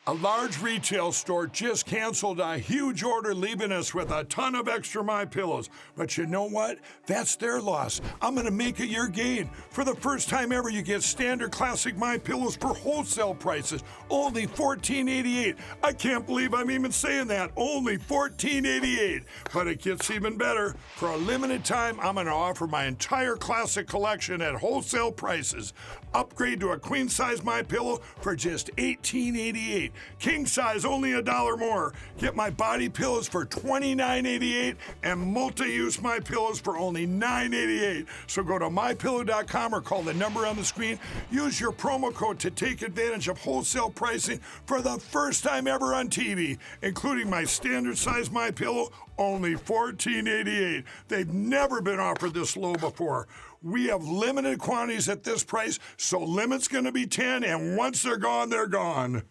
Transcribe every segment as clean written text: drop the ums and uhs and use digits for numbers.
A large retail store just canceled a huge order, leaving us with a ton of extra My Pillows. But you know what? That's their loss. I'm going to make it your gain. For the first time ever, you get standard classic My Pillows for wholesale prices, only $14.88. I can't believe I'm even saying that. Only $14.88. But it gets even better. For a limited time, I'm going to offer my entire classic collection at wholesale prices. Upgrade to a queen size My Pillow for just $18.88. King size only $1 more. Get my body pillows for $29.88 and multi-use My Pillows for only $9.88. So go to mypillow.com or call the number on the screen. Use your promo code to take advantage of wholesale pricing for the first time ever on TV, including my standard size My Pillow, only $14.88. They've never been offered this low before. We have limited quantities at this price, so limit's going to be 10, and once they're gone, they're gone.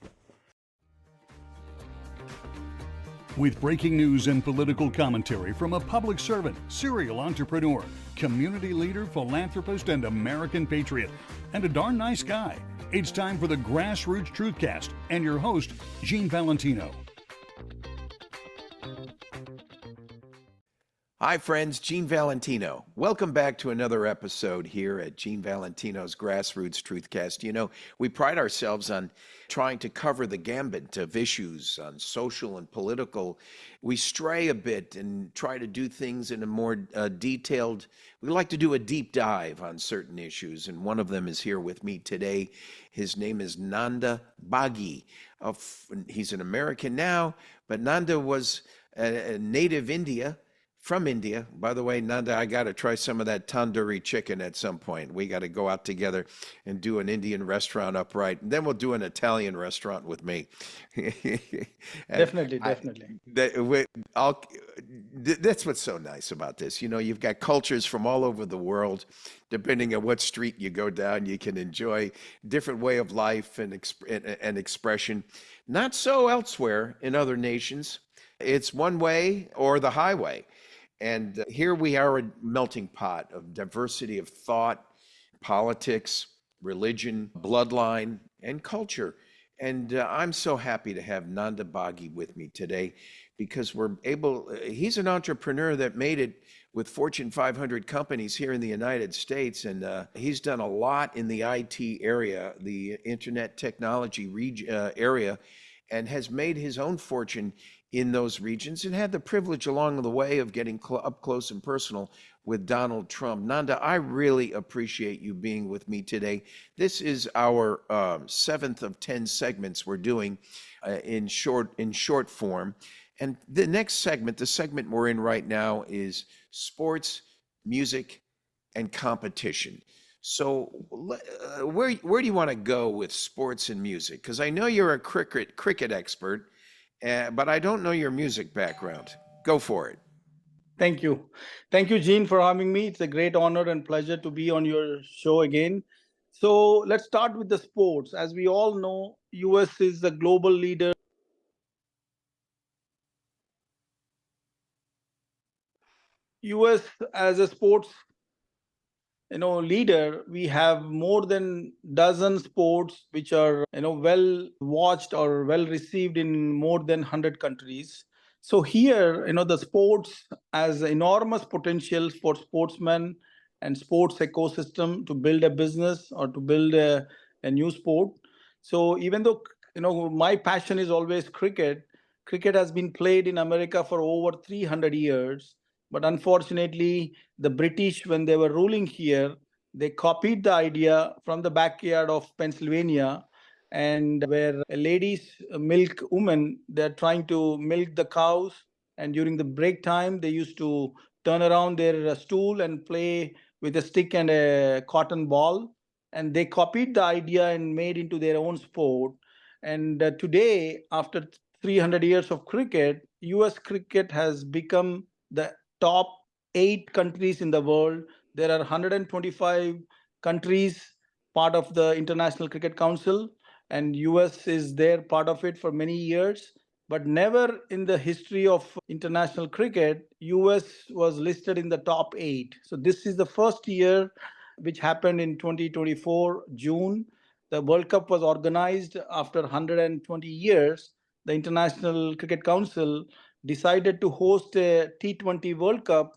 With breaking news and political commentary from a public servant, serial entrepreneur, community leader, philanthropist, and American patriot, and a darn nice guy, it's time for the Grassroots Truthcast and your host, Gene Valentino. Hi friends, Gene Valentino. Welcome back to another episode here at Gene Valentino's Grassroots Truthcast. You know, we pride ourselves on trying to cover the gambit of issues on social and political. We stray a bit and try to do things in a more detailed, we like to do a deep dive on certain issues, and one of them is here with me today. His name is Nanda Baghi. He's an American now, but Nanda was a native from India. By the way, Nanda, I got to try some of that tandoori chicken at some point. We got to go out together and do an Indian restaurant upright, and then we'll do an Italian restaurant with me. Definitely. That's what's so nice about this. You know, you've got cultures from all over the world. Depending on what street you go down, you can enjoy different way of life and expression. Not so elsewhere in other nations. It's one way or the highway. And here we are, a melting pot of diversity of thought, politics, religion, bloodline, and culture. And I'm so happy to have Nanda Baghi with me today because he's an entrepreneur that made it with Fortune 500 companies here in the United States. And he's done a lot in the IT area, the internet technology area, and has made his own fortune in those regions and had the privilege along the way of getting up close and personal with Donald Trump. Nanda, I really appreciate you being with me today. This is our 7th of 10 segments we're doing in short form. And the next segment, the segment we're in right now, is sports, music, and competition. So where do you want to go with sports and music? Because I know you're a cricket expert, but I don't know your music background. Go for it. Thank you. Thank you, Gene, for having me. It's a great honor and pleasure to be on your show again. So let's start with the sports. As we all know, US is the global leader. US as a sports leader, we have more than dozen sports which are well watched or well received in more than 100 countries. So here, the sports has enormous potential for sportsmen and sports ecosystem to build a business or to build a new sport. So even though my passion is always cricket has been played in America for over 300 years. But unfortunately, the British, when they were ruling here, they copied the idea from the backyard of Pennsylvania, and where a ladies milk women, they're trying to milk the cows. And during the break time, they used to turn around their stool and play with a stick and a cotton ball. And they copied the idea and made into their own sport. And today, after 300 years of cricket, US cricket has become the top 8 countries in the world. There are 125 countries part of the International Cricket Council, and US is there part of it for many years. But never in the history of international cricket, US was listed in the top 8. So this is the first year which happened in 2024, June. the World Cup was organized after 120 years. The International Cricket Council decided to host a T20 World Cup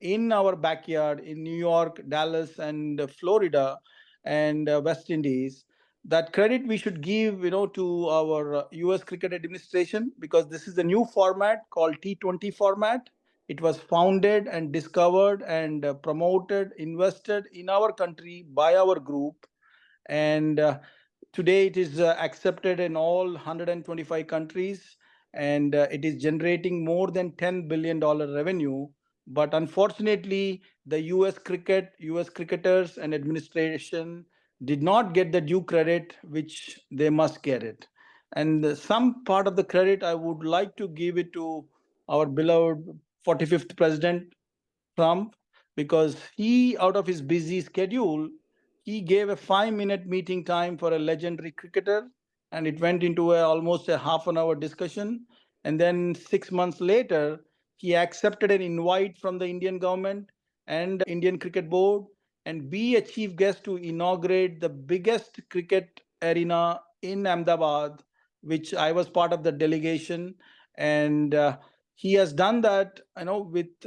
in our backyard in New York, Dallas, and Florida, and West Indies. That credit we should give, to our U.S. Cricket Administration, because this is a new format called T20 format. It was founded and discovered and promoted, invested in our country by our group, and today it is accepted in all 125 countries, and it is generating more than $10 billion revenue. But unfortunately, the us cricketers and administration did not get the due credit which they must get it. And some part of the credit I would like to give it to our beloved 45th president Trump, because he, out of his busy schedule, he gave a 5 minute meeting time for a legendary cricketer, and it went into almost a half an hour discussion. And then 6 months later, he accepted an invite from the Indian government and Indian Cricket Board and be a chief guest to inaugurate the biggest cricket arena in Ahmedabad, which I was part of the delegation. And he has done that,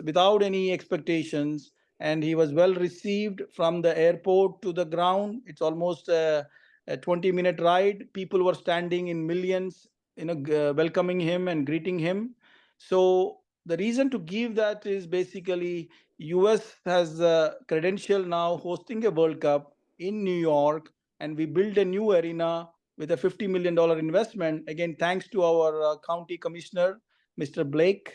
without any expectations, and he was well received from the airport to the ground. It's almost a 20-minute ride. People were standing in millions, welcoming him and greeting him. So the reason to give that is basically US has the credential now hosting a World Cup in New York, and we built a new arena with a $50 million investment, again thanks to our county commissioner, Mr. Blake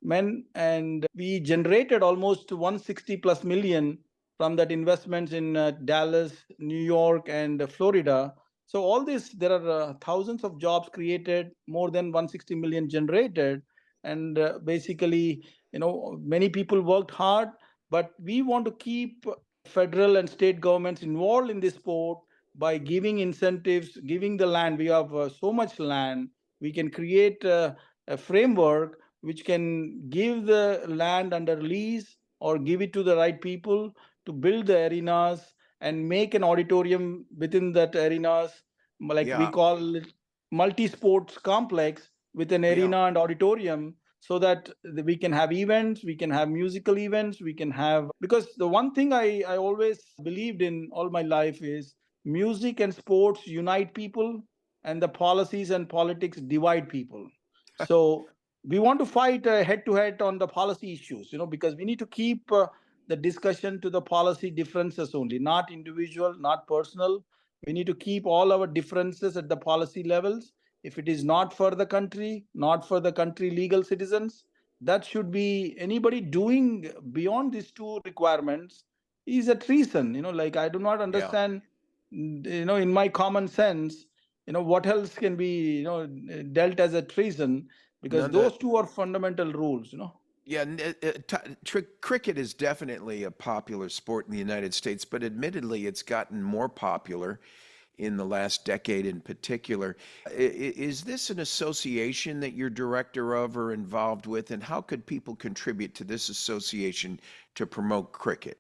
Men, and we generated almost 160 plus million from that investments in Dallas, New York, and Florida. So all this, there are thousands of jobs created, more than 160 million generated, and basically, many people worked hard, but we want to keep federal and state governments involved in this sport by giving incentives, giving the land. We have so much land. We can create a framework which can give the land under lease or give it to the right people to build the arenas and make an auditorium within that arenas, like we Yeah, call it multi-sports complex with an yeah. arena and auditorium, so that we can have events, we can have musical events, we can have, because the one thing I always believed in all my life is music and sports unite people, and the policies and politics divide people. So we want to fight head to head on the policy issues, because we need to keep the discussion to the policy differences only, not individual, not personal. We need to keep all our differences at the policy levels. If it is not for the country, not for the country legal citizens, that should be anybody doing beyond these two requirements is a treason. Like I do not Yeah. understand, in my common sense, what else can be, dealt as a treason, because Nanda, those two are fundamental rules. yeah, cricket is definitely a popular sport in the United States, but admittedly, it's gotten more popular in the last decade in particular. Is this an association that you're director of or involved with, and how could people contribute to this association to promote cricket?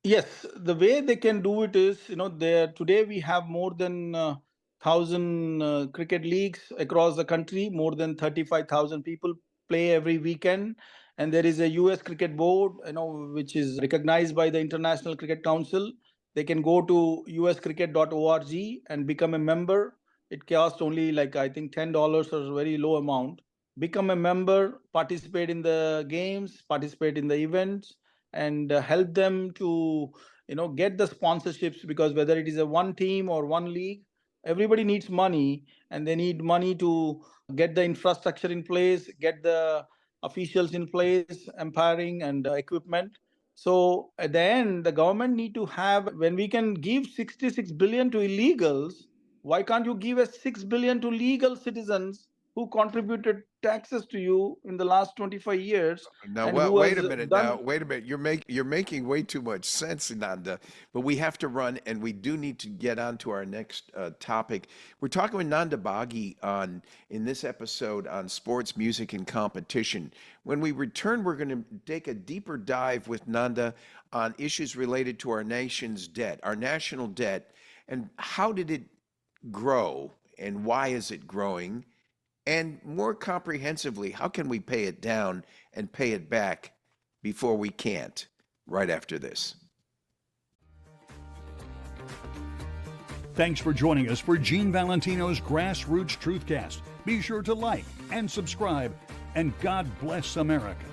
Yes, the way they can do it is, there today we have more than 1,000 cricket leagues across the country. More than 35,000 people play every weekend, and there is a U.S. Cricket Board, which is recognized by the International Cricket Council. They can go to uscricket.org and become a member. It costs only, like, I think $10 or a very low amount. Become a member, participate in the games, participate in the events, and help them to get the sponsorships, because whether it is a one team or one league, everybody needs money, and they need money to get the infrastructure in place, get the officials in place, empowering and equipment. So at the end, the government need to have, when we can give 66 billion to illegals, why can't you give a 6 billion to legal citizens who contributed taxes to you in the last 25 years, Now, and what? who Wait has a minute. Now, done. wait a minute. You're making way too much sense, Nanda. But we have to run, and we do need to get on to our next topic. We're talking with Nanda Baghi on in this episode on sports, music, and competition. When we return, we're going to take a deeper dive with Nanda on issues related to our nation's debt, our national debt, And how did it grow, and why is it growing? And more comprehensively, how can we pay it down and pay it back before we can't? Right after this. Thanks for joining us for Gene Valentino's Grassroots Truthcast. Be sure to like and subscribe, and God bless America.